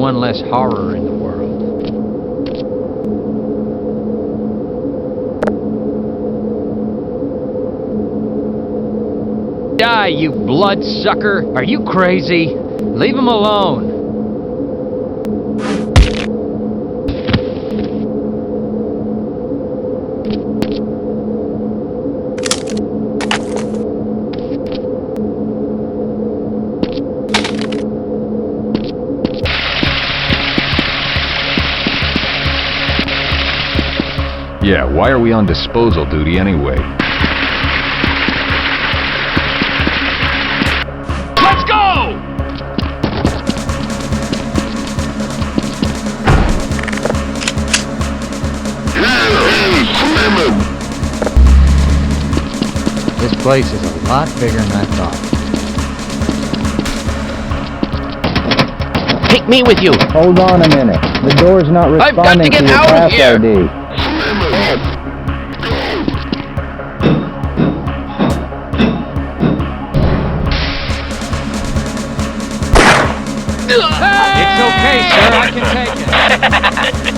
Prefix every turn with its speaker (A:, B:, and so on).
A: one less horror in the world. Die, you bloodsucker! Are you crazy? Leave him alone!
B: Yeah, why are we on disposal duty anyway?
C: Let's go!
A: This place is a lot bigger than I thought.
D: Take me with you.
E: Hold on a minute. The door's not
D: I've got to
E: responding
D: get
E: your
D: out of
E: pass
D: here.
E: ID.
A: It's okay, sir. I can take it.